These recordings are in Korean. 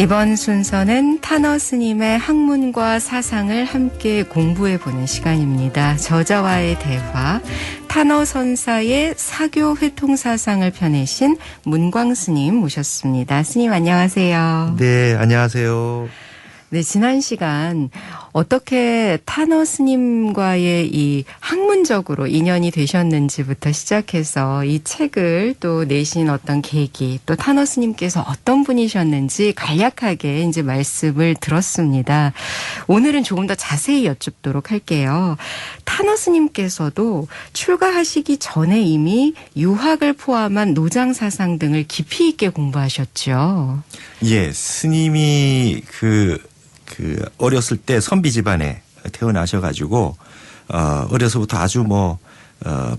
이번 순서는 타너 스님의 학문과 사상을 함께 공부해보는 시간입니다. 저자와의 대화, 타너 선사의 사교 회통 사상을 펴내신 문광 스님 모셨습니다. 스님 안녕하세요. 네, 안녕하세요. 네, 지난 시간 어떻게 타너 스님과의 이 학문적으로 인연이 되셨는지부터 시작해서 이 책을 또 내신 어떤 계기, 또 타너 스님께서 어떤 분이셨는지 간략하게 이제 말씀을 들었습니다. 오늘은 조금 더 자세히 여쭙도록 할게요. 타너 스님께서도 출가하시기 전에 이미 유학을 포함한 노장 사상 등을 깊이 있게 공부하셨죠. 예, 스님이 어렸을 때 선비 집안에 태어나셔가지고, 어려서부터 아주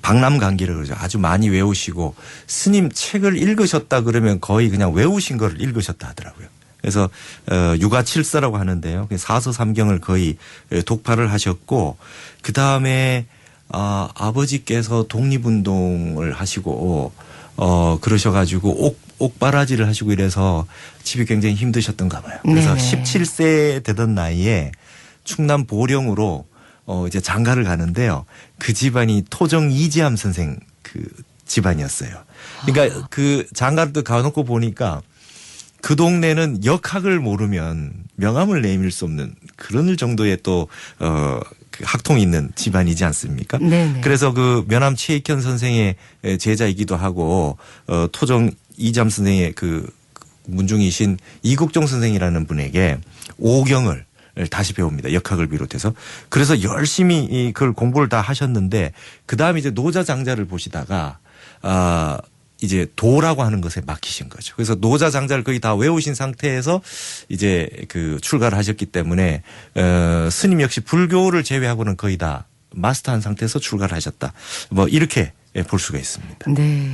박람강기를 그러죠. 아주 많이 외우시고, 스님 책을 읽으셨다 그러면 거의 그냥 외우신 거를 읽으셨다 하더라고요. 그래서, 유가칠서라고 하는데요. 사서삼경을 거의 독파를 하셨고, 그 다음에, 아버지께서 독립운동을 하시고, 그러셔가지고 옥바라지를 하시고 이래서 집이 굉장히 힘드셨던가 봐요. 그래서 네네. 17세 되던 나이에 충남 보령으로 이제 장가를 가는데요. 그 집안이 토정 이지암 선생 그 집안이었어요. 그러니까 그 장가를 또 가놓고 보니까 그 동네는 역학을 모르면 명함을 내밀 수 없는 그런 정도의 또 그 학통이 있는 집안이지 않습니까? 네네. 그래서 그 면함 최익현 선생의 제자이기도 하고 토정 이잠 선생의 그 문중이신 이국종 선생이라는 분에게 오경을 다시 배웁니다. 역학을 비롯해서. 그래서 열심히 그걸 공부를 다 하셨는데 그다음에 이제 노자장자를 보시다가 이제 도라고 하는 것에 막히신 거죠. 그래서 노자장자를 거의 다 외우신 상태에서 이제 그 출가를 하셨기 때문에 스님 역시 불교를 제외하고는 거의 다 마스터한 상태에서 출가를 하셨다. 이렇게 볼 수가 있습니다. 네.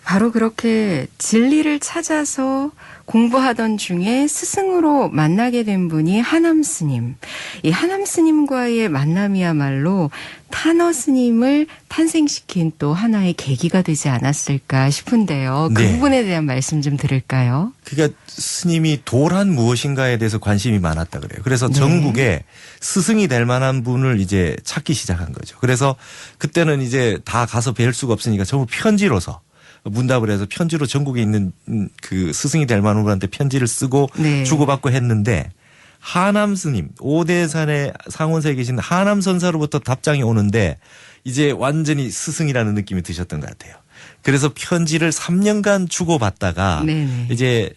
바로 그렇게 진리를 찾아서 공부하던 중에 스승으로 만나게 된 분이 하남 스님. 이 하남 스님과의 만남이야말로 타너 스님을 탄생시킨 또 하나의 계기가 되지 않았을까 싶은데요. 그 네. 부분에 대한 말씀 좀 들을까요? 그러니까 스님이 도란 무엇인가에 대해서 관심이 많았다 그래요. 그래서 네. 전국에 스승이 될 만한 분을 이제 찾기 시작한 거죠. 그래서 그때는 이제 다 가서 뵐 수가 없으니까 전부 편지로서 문답을 해서 편지로 전국에 있는 그 스승이 될 만한 분한테 편지를 쓰고 네. 주고받고 했는데 하남 스님, 오대산의 상원사에 계신 하남 선사로부터 답장이 오는데 이제 완전히 스승이라는 느낌이 드셨던 것 같아요. 그래서 편지를 3년간 주고받다가 네네. 이제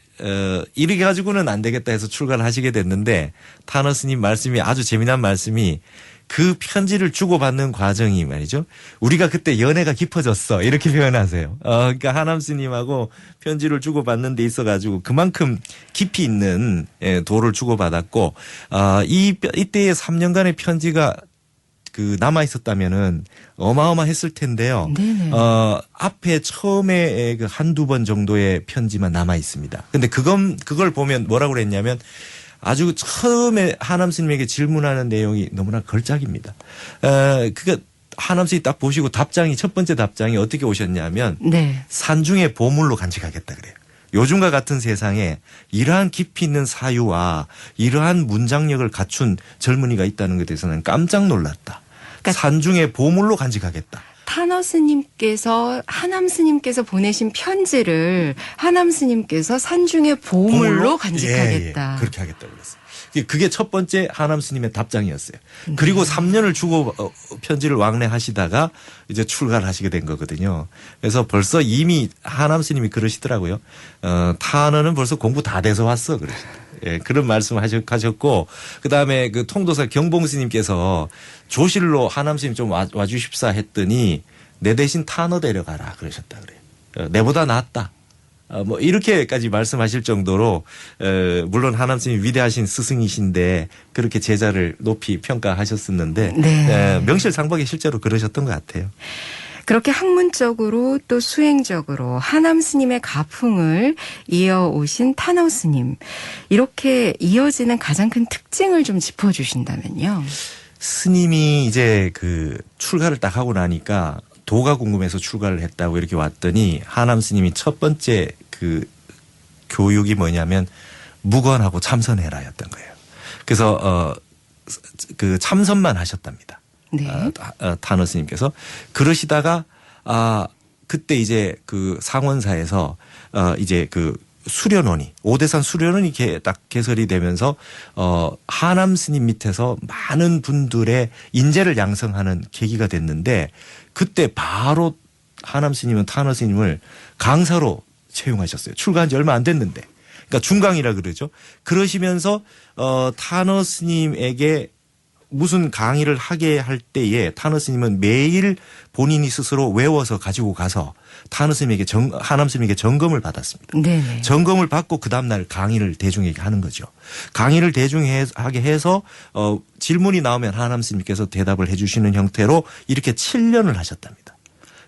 이렇게 가지고는 안 되겠다 해서 출가를 하시게 됐는데 타너 스님 말씀이 아주 재미난 말씀이 그 편지를 주고받는 과정이 말이죠. 우리가 그때 연애가 깊어졌어. 이렇게 표현하세요. 그러니까 하남 스님하고 편지를 주고받는 데 있어가지고 그만큼 깊이 있는 도를 주고받았고, 이때의 3년간의 편지가 그 남아 있었다면은 어마어마했을 텐데요. 네네. 앞에 처음에 그 한두 번 정도의 편지만 남아 있습니다. 근데 그걸 보면 뭐라고 그랬냐면 아주 처음에 하남 스님에게 질문하는 내용이 너무나 걸작입니다. 하남 스님이 딱 보시고 첫 번째 답장이 어떻게 오셨냐면 네. 산중의 보물로 간직하겠다 그래요. 요즘과 같은 세상에 이러한 깊이 있는 사유와 이러한 문장력을 갖춘 젊은이가 있다는 것에 대해서는 깜짝 놀랐다. 그러니까 산중의 보물로 간직하겠다. 타너 스님께서 하남 스님께서 보내신 편지를 하남 스님께서 산중의 보물로 간직하겠다. 예, 그렇게 하겠다고 그랬어요. 그게 첫 번째 하남 스님의 답장이었어요. 그리고 3년을 주고 편지를 왕래하시다가 이제 출가를 하시게 된 거거든요. 그래서 벌써 이미 하남 스님이 그러시더라고요. 타너는 벌써 공부 다 돼서 왔어. 그러시더라고요. 예, 그런 말씀을 하셨고, 그 다음에 그 통도사 경봉 스님께서 조실로 하남 스님 좀 와주십사 했더니 내 대신 타너 데려가라 그러셨다 그래요. 내보다 낫다. 이렇게까지 말씀하실 정도로, 물론 하남 스님이 위대하신 스승이신데 그렇게 제자를 높이 평가하셨었는데, 네. 명실상부하게 실제로 그러셨던 것 같아요. 그렇게 학문적으로 또 수행적으로 하남 스님의 가풍을 이어오신 타너 스님. 이렇게 이어지는 가장 큰 특징을 좀 짚어주신다면요. 스님이 이제 그 출가를 딱 하고 나니까 도가 궁금해서 출가를 했다고 이렇게 왔더니 하남 스님이 첫 번째 그 교육이 뭐냐면 무건하고 참선해라였던 거예요. 그래서 그 참선만 하셨답니다. 네. 타너 스님께서 그러시다가 그때 이제 그 상원사에서 이제 그 수련원이 오대산 수련원이 딱 개설이 되면서 하남 스님 밑에서 많은 분들의 인재를 양성하는 계기가 됐는데 그때 바로 하남 스님은 타너 스님을 강사로 채용하셨어요. 출가한 지 얼마 안 됐는데. 그러니까 중강이라 그러죠. 그러시면서 타너 스님에게 무슨 강의를 하게 할 때에 타너 스님은 매일 본인이 스스로 외워서 가지고 가서 타너 스님에게 하남 스님에게 점검을 받았습니다. 네네. 점검을 받고 그 다음날 강의를 대중에게 하는 거죠. 강의를 대중하게 해서 질문이 나오면 하남 스님께서 대답을 해 주시는 형태로 이렇게 7년을 하셨답니다.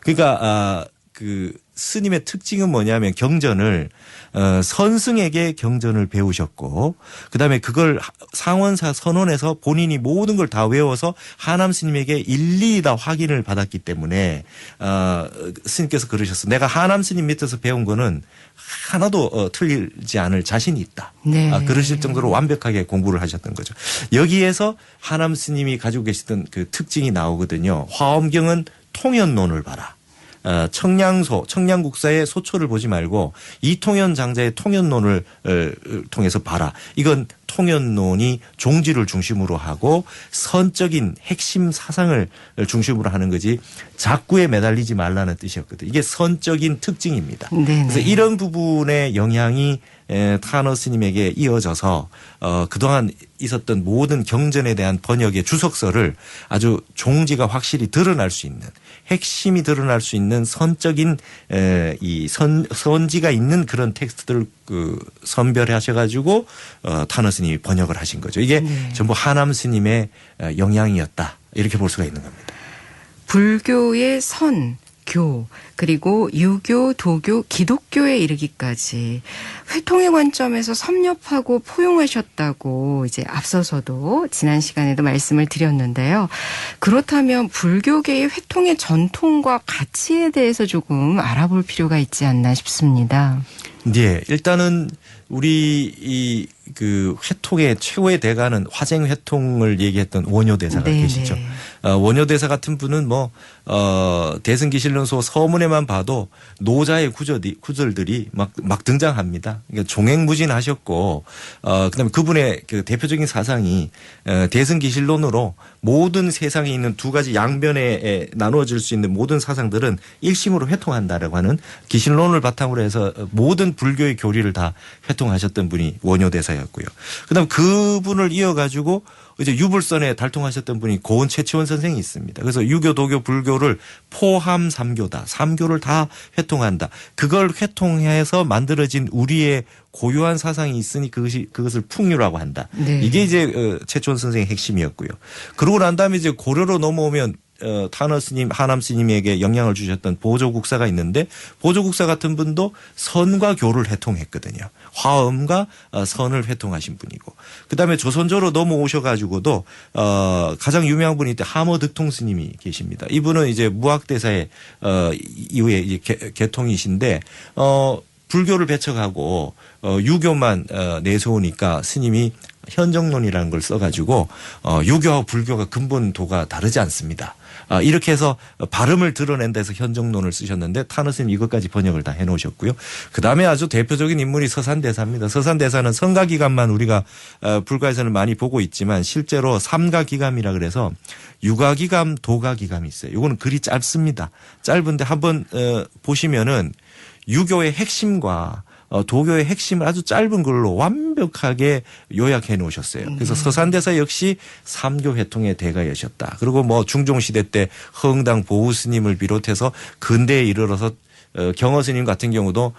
그러니까 그 스님의 특징은 뭐냐면 경전을 선승에게 경전을 배우셨고 그다음에 그걸 상원사 선원에서 본인이 모든 걸 다 외워서 하남 스님에게 일일이 다 확인을 받았기 때문에 스님께서 그러셨어. 내가 하남 스님 밑에서 배운 거는 하나도 틀리지 않을 자신이 있다. 네. 그러실 정도로 완벽하게 공부를 하셨던 거죠. 여기에서 하남 스님이 가지고 계시던 그 특징이 나오거든요. 화엄경은 통연론을 봐라. 청량국사의 소초를 보지 말고 이통연 장자의 통연론을 통해서 봐라. 이건 통연론이 종지를 중심으로 하고 선적인 핵심 사상을 중심으로 하는 거지 작구에 매달리지 말라는 뜻이었거든요. 이게 선적인 특징입니다. 네네. 그래서 이런 부분의 영향이 타너 스님에게 이어져서 그동안 있었던 모든 경전에 대한 번역의 주석서를 아주 종지가 확실히 드러날 수 있는 핵심이 드러날 수 있는 선적인 이 선지가 있는 그런 텍스트들을 선별하셔가지고 타너 스님이 번역을 하신 거죠. 이게 네. 전부 하남 스님의 영향이었다 이렇게 볼 수가 있는 겁니다. 불교의 선, 교, 그리고 유교, 도교, 기독교에 이르기까지 회통의 관점에서 섭렵하고 포용하셨다고 이제 앞서서도 지난 시간에도 말씀을 드렸는데요. 그렇다면 불교계의 회통의 전통과 가치에 대해서 조금 알아볼 필요가 있지 않나 싶습니다. 네, 일단은 우리 그 회통의 최고의 대가는 화쟁 회통을 얘기했던 원효대사가 네네. 계시죠. 원효대사 같은 분은 대승기실론소 서문에만 봐도 노자의 구절들이 막 등장합니다. 그러니까 종횡무진하셨고, 그다음에 그분의 그 대표적인 사상이 대승기실론으로 모든 세상에 있는 두 가지 양변에 나누어질 수 있는 모든 사상들은 일심으로 회통한다라고 하는 기실론을 바탕으로 해서 모든 불교의 교리를 다 회통하셨던 분이 원효대사였고요. 그다음 그분을 이어가지고 이제 유불선에 달통하셨던 분이 고은 최치원 선생이 있습니다. 그래서 유교, 도교, 불교를 포함 삼교다. 삼교를 다 회통한다. 그걸 회통해서 만들어진 우리의 고유한 사상이 있으니 그것을 풍류라고 한다. 네. 이게 이제 최치원 선생의 핵심이었고요. 그러고 난 다음에 이제 고려로 넘어오면 타너 스님, 하남 스님에게 영향을 주셨던 보조국사가 있는데 보조국사 같은 분도 선과 교를 회통했거든요. 화엄과 선을 회통하신 분이고 그다음에 조선조로 넘어오셔가지고도 가장 유명한 분이 하머득통 스님이 계십니다. 이분은 이제 무학대사의 이후에 이제 개통이신데 불교를 배척하고 유교만 내세우니까 스님이 현정론이라는 걸 써가지고 유교와 불교가 근본도가 다르지 않습니다. 이렇게 해서 발음을 드러낸 데서 현정론을 쓰셨는데 타너 스님 이것까지 번역을 다 해놓으셨고요. 그다음에 아주 대표적인 인물이 서산대사입니다. 서산대사는 성가기감만 우리가 불가에서는 많이 보고 있지만 실제로 삼가기감이라 그래서 유가기감, 도가기감이 있어요. 이거는 글이 짧습니다. 짧은데 한번 보시면은 유교의 핵심과 도교의 핵심을 아주 짧은 글로 완벽하게 요약해 놓으셨어요. 그래서 서산대사 역시 삼교 회통의 대가이셨다. 그리고 중종시대 때 허응당 보우스님을 비롯해서 근대에 이르러서 경허스님 같은 경우도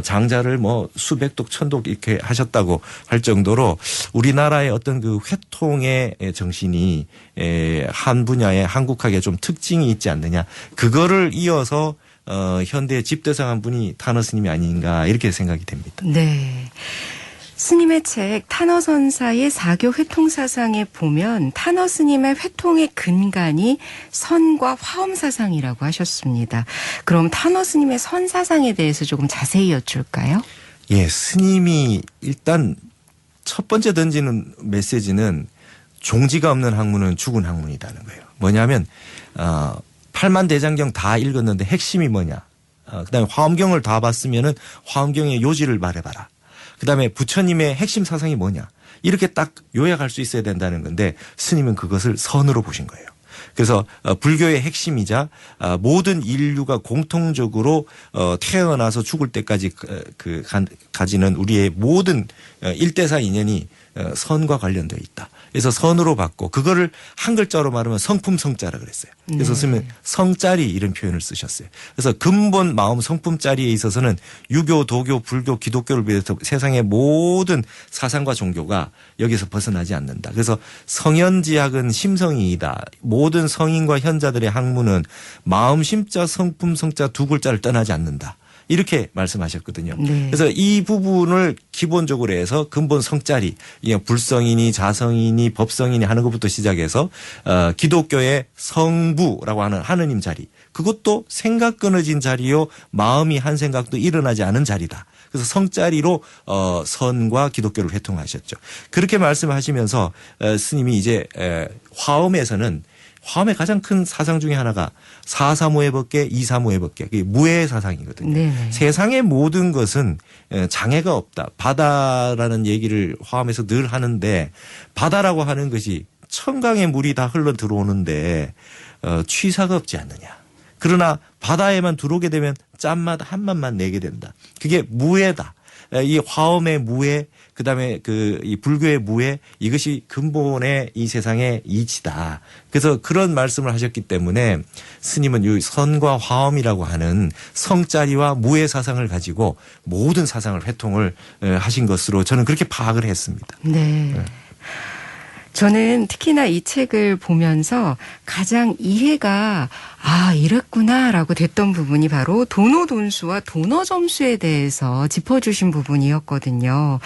장자를 수백독 천독 이렇게 하셨다고 할 정도로 우리나라의 어떤 그 회통의 정신이 한 분야에 한국학에 좀 특징이 있지 않느냐. 그거를 이어서 현대의 집대성한 분이 타너 스님이 아닌가 이렇게 생각이 됩니다. 네. 스님의 책 타너 선사의 사교 회통 사상에 보면 타너 스님의 회통의 근간이 선과 화엄 사상이라고 하셨습니다. 그럼 타너 스님의 선 사상에 대해서 조금 자세히 여쭐까요? 예, 스님이 일단 첫 번째 던지는 메시지는 종지가 없는 학문은 죽은 학문이라는 거예요. 뭐냐면 8만 대장경 다 읽었는데 핵심이 뭐냐. 그다음에 화엄경을 다 봤으면은 화엄경의 요지를 말해봐라. 그다음에 부처님의 핵심 사상이 뭐냐. 이렇게 딱 요약할 수 있어야 된다는 건데 스님은 그것을 선으로 보신 거예요. 그래서 불교의 핵심이자 모든 인류가 공통적으로 태어나서 죽을 때까지 가지는 우리의 모든 일대사 인연이 선과 관련되어 있다. 그래서 선으로 봤고 그거를 한 글자로 말하면 성품성자라 그랬어요. 그래서 쓰면 성자리 이런 표현을 쓰셨어요. 그래서 근본 마음 성품자리에 있어서는 유교, 도교, 불교, 기독교를 비롯해서 세상의 모든 사상과 종교가 여기서 벗어나지 않는다. 그래서 성현지학은 심성이이다. 모든 성인과 현자들의 학문은 마음 심자 성품 성자 두 글자를 떠나지 않는다. 이렇게 말씀하셨거든요. 네. 그래서 이 부분을 기본적으로 해서 근본 성자리, 불성이니 자성이니 법성이니 하는 것부터 시작해서 기독교의 성부라고 하는 하느님 자리, 그것도 생각 끊어진 자리요, 마음이 한 생각도 일어나지 않은 자리다. 그래서 성자리로 선과 기독교를 회통하셨죠. 그렇게 말씀하시면서 스님이 이제 화엄에서는 화엄의 가장 큰 사상 중에 하나가 사사무해법계, 이사무해법계, 그게 무해의 사상이거든요. 네네. 세상의 모든 것은 장애가 없다. 바다라는 얘기를 화엄에서 늘 하는데 바다라고 하는 것이 천강의 물이 다 흘러 들어오는데 취사가 없지 않느냐. 그러나 바다에만 들어오게 되면 짠맛 한 맛만 내게 된다. 그게 무해다. 이 화엄의 무해, 그다음에 이 불교의 무해, 이것이 근본의 이 세상의 이치다. 그래서 그런 말씀을 하셨기 때문에 스님은 이 선과 화엄이라고 하는 성자리와 무해 사상을 가지고 모든 사상을 회통을 하신 것으로 저는 그렇게 파악을 했습니다. 네. 저는 특히나 이 책을 보면서 가장 이해가 이랬구나라고 됐던 부분이 바로 도노돈수와 도너점수에 대해서 짚어주신 부분이었거든요.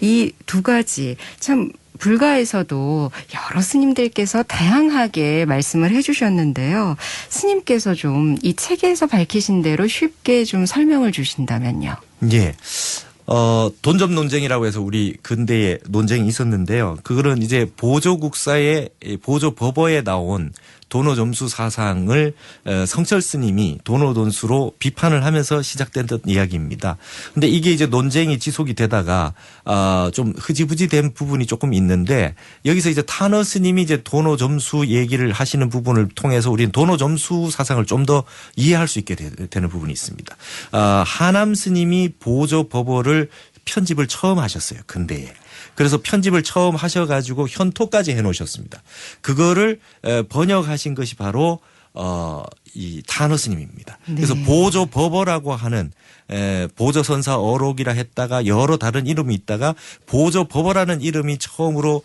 이 두 가지 참 불가에서도 여러 스님들께서 다양하게 말씀을 해주셨는데요. 스님께서 좀 이 책에서 밝히신 대로 쉽게 좀 설명을 주신다면요. 예. 돈점 논쟁이라고 해서 우리 근대에 논쟁이 있었는데요. 그거는 이제 보조국사의 보조법어에 나온 도노점수 사상을 성철 스님이 도노돈수로 비판을 하면서 시작됐던 이야기입니다. 근데 이게 이제 논쟁이 지속이 되다가 좀 흐지부지 된 부분이 조금 있는데 여기서 이제 타너 스님이 이제 도노점수 얘기를 하시는 부분을 통해서 우리는 도노점수 사상을 좀 더 이해할 수 있게 되는 부분이 있습니다. 하남 스님이 보조법어를 편집을 처음 하셨어요. 근대에. 그래서 편집을 처음 하셔가지고 현토까지 해놓으셨습니다. 그거를 번역하신 것이 바로 이 타너 스님입니다. 네. 그래서 보조법어라고 하는 보조선사 어록이라 했다가 여러 다른 이름이 있다가 보조법어라는 이름이 처음으로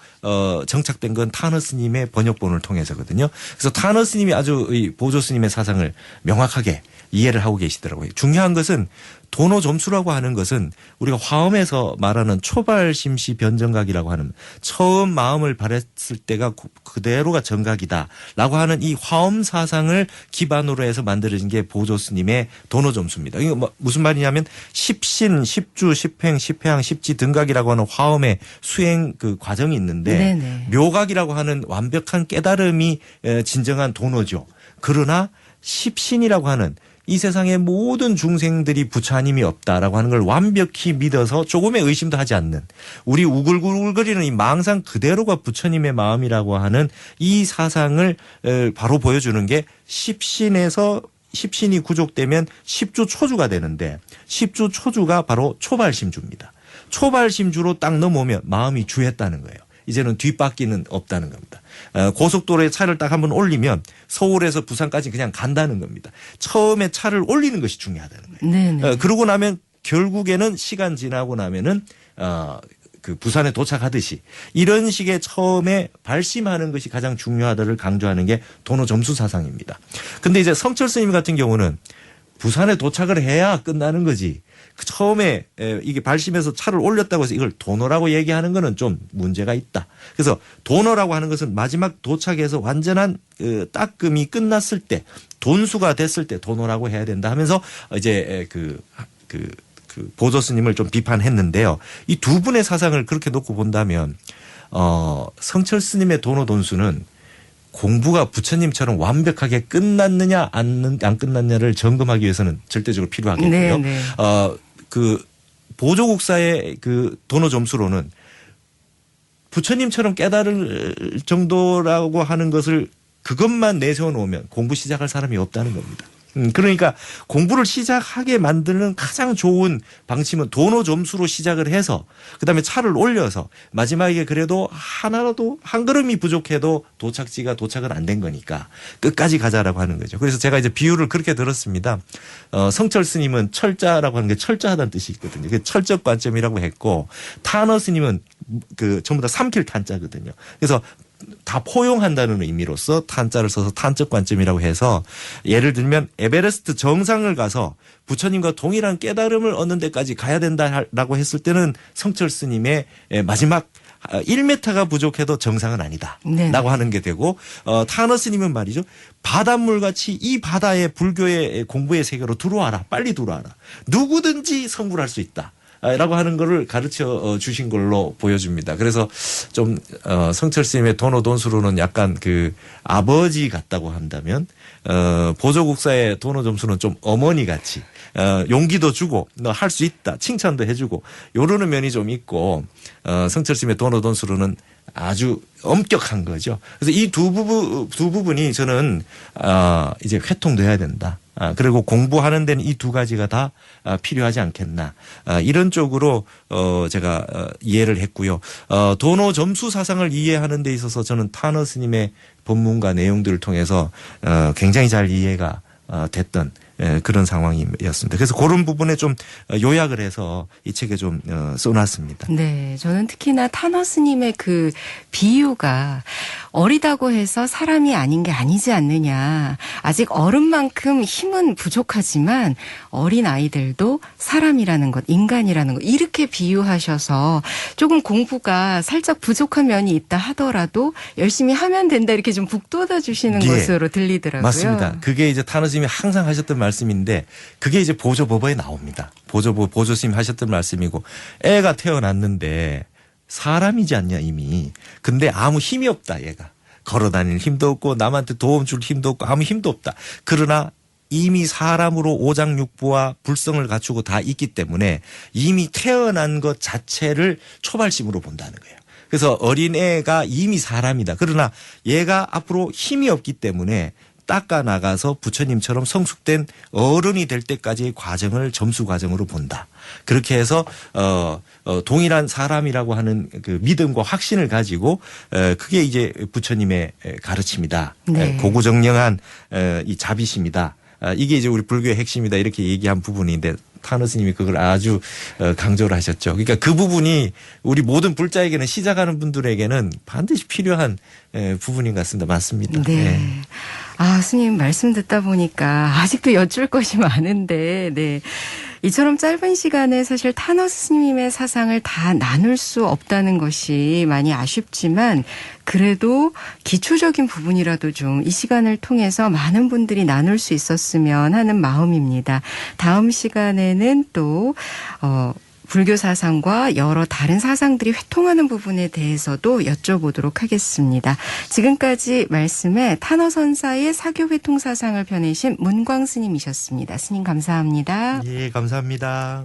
정착된 건 타너 스님의 번역본을 통해서거든요. 그래서 타너 스님이 아주 이 보조 스님의 사상을 명확하게 이해를 하고 계시더라고요. 중요한 것은 도노점수라고 하는 것은 우리가 화엄에서 말하는 초발심시 변정각이라고 하는 처음 마음을 발했을 때가 그대로가 정각이다라고 하는 이 화엄 사상을 기반으로 해서 만들어진 게 보조 스님의 도노점수입니다. 이거 무슨 말이냐면 십신, 십주, 십행, 십회항, 십지 등각이라고 하는 화엄의 수행 그 과정이 있는데 네네. 묘각이라고 하는 완벽한 깨달음이 진정한 도노죠. 그러나 십신이라고 하는 이 세상의 모든 중생들이 부처님이 없다라고 하는 걸 완벽히 믿어서 조금의 의심도 하지 않는 우리 우글우글거리는 이 망상 그대로가 부처님의 마음이라고 하는 이 사상을 바로 보여주는 게 십신에서 십신이 구족되면 십주 초주가 되는데 십주 초주가 바로 초발심주입니다. 초발심주로 딱 넘어오면 마음이 주했다는 거예요. 이제는 뒷바퀴는 없다는 겁니다. 고속도로에 차를 딱 한번 올리면 서울에서 부산까지 그냥 간다는 겁니다. 처음에 차를 올리는 것이 중요하다는 거예요. 그러고 나면 결국에는 시간 지나고 나면은 그 부산에 도착하듯이 이런 식의 처음에 발심하는 것이 가장 중요하다를 강조하는 게 도노점수 사상입니다. 근데 이제 성철 스님 같은 경우는 부산에 도착을 해야 끝나는 거지. 처음에 이게 발심해서 차를 올렸다고 해서 이걸 도노라고 얘기하는 거는 좀 문제가 있다. 그래서 도노라고 하는 것은 마지막 도착해서 완전한 따끔이 끝났을 때 돈수가 됐을 때 도노라고 해야 된다 하면서 이제 그 보조 스님을 좀 비판했는데요. 이 두 분의 사상을 그렇게 놓고 본다면 성철 스님의 도노돈수는 공부가 부처님처럼 완벽하게 끝났느냐 안 끝났느냐를 점검하기 위해서는 절대적으로 필요하겠고요. 네, 네. 그 보조국사의 그 도노 점수로는 부처님처럼 깨달을 정도라고 하는 것을 그것만 내세워 놓으면 공부 시작할 사람이 없다는 겁니다. 그러니까 공부를 시작하게 만드는 가장 좋은 방침은 도노 점수로 시작을 해서 그다음에 차를 올려서 마지막에 그래도 하나라도 한 걸음이 부족해도 도착은 안 된 거니까 끝까지 가자라고 하는 거죠. 그래서 제가 이제 비유를 그렇게 들었습니다. 성철 스님은 철자라고 하는 게 철저하다는 뜻이 있거든요. 그게 철적 관점이라고 했고 타너 스님은 그 전부 다 삼킬 탄자거든요. 그래서 다 포용한다는 의미로서 탄자를 써서 탄적 관점이라고 해서 예를 들면 에베레스트 정상을 가서 부처님과 동일한 깨달음을 얻는 데까지 가야 된다라고 했을 때는 성철 스님의 마지막 1m가 부족해도 정상은 아니다. 네. 라고 하는 게 되고 타너 스님은 말이죠. 바닷물같이 이 바다의 불교의 공부의 세계로 들어와라. 빨리 들어와라. 누구든지 성불할 수 있다. 라고 하는 거를 가르쳐 주신 걸로 보여집니다. 그래서 좀 성철 스님의 도노돈수로는 약간 그 아버지 같다고 한다면 보조국사의 도노점수는 좀 어머니 같이 용기도 주고 너 할 수 있다 칭찬도 해주고 요러는 면이 좀 있고 성철 스님의 도노돈수로는 아주 엄격한 거죠. 그래서 이 두 부분이 저는 이제 회통돼야 된다. 그리고 공부하는 데는 이 두 가지가 다 필요하지 않겠나. 이런 쪽으로 제가 이해를 했고요. 도노 점수 사상을 이해하는 데 있어서 저는 타너 스님의 법문과 내용들을 통해서 굉장히 잘 이해가 됐던 그런 상황이었습니다. 그래서 그런 부분에 좀 요약을 해서 이 책에 좀 써놨습니다. 네, 저는 특히나 타너 스님의 그 비유가 어리다고 해서 사람이 아닌 게 아니지 않느냐. 아직 어른만큼 힘은 부족하지만 어린 아이들도 사람이라는 것, 인간이라는 것 이렇게 비유하셔서 조금 공부가 살짝 부족한 면이 있다 하더라도 열심히 하면 된다 이렇게 좀 북돋아 주시는 것으로 들리더라고요. 맞습니다. 그게 이제 타너 스님이 항상 하셨던 말씀인데 그게 이제 보조법어에 나옵니다. 보조 스님 하셨던 말씀이고 애가 태어났는데 사람이지 않냐 이미. 근데 아무 힘이 없다 얘가. 걸어다닐 힘도 없고 남한테 도움 줄 힘도 없고 아무 힘도 없다. 그러나 이미 사람으로 오장육부와 불성을 갖추고 다 있기 때문에 이미 태어난 것 자체를 초발심으로 본다는 거예요. 그래서 어린애가 이미 사람이다. 그러나 얘가 앞으로 힘이 없기 때문에 닦아 나가서 부처님처럼 성숙된 어른이 될 때까지의 과정을 점수 과정으로 본다. 그렇게 해서 동일한 사람이라고 하는 그 믿음과 확신을 가지고 그게 이제 부처님의 가르침이다. 네. 고구정령한 이 자비심이다. 이게 이제 우리 불교의 핵심이다. 이렇게 얘기한 부분인데 타너 스님이 그걸 아주 강조를 하셨죠. 그러니까 그 부분이 우리 모든 불자에게는 시작하는 분들에게는 반드시 필요한 부분인 것 같습니다. 맞습니다. 네. 네. 아, 스님 말씀 듣다 보니까 아직도 여쭐 것이 많은데, 네. 이처럼 짧은 시간에 사실 타너 스님의 사상을 다 나눌 수 없다는 것이 많이 아쉽지만 그래도 기초적인 부분이라도 좀 이 시간을 통해서 많은 분들이 나눌 수 있었으면 하는 마음입니다. 다음 시간에는 또 불교 사상과 여러 다른 사상들이 회통하는 부분에 대해서도 여쭤보도록 하겠습니다. 지금까지 말씀에 타너 선사의 사교 회통 사상을 펴내신 문광 스님이셨습니다. 스님 감사합니다. 예, 감사합니다.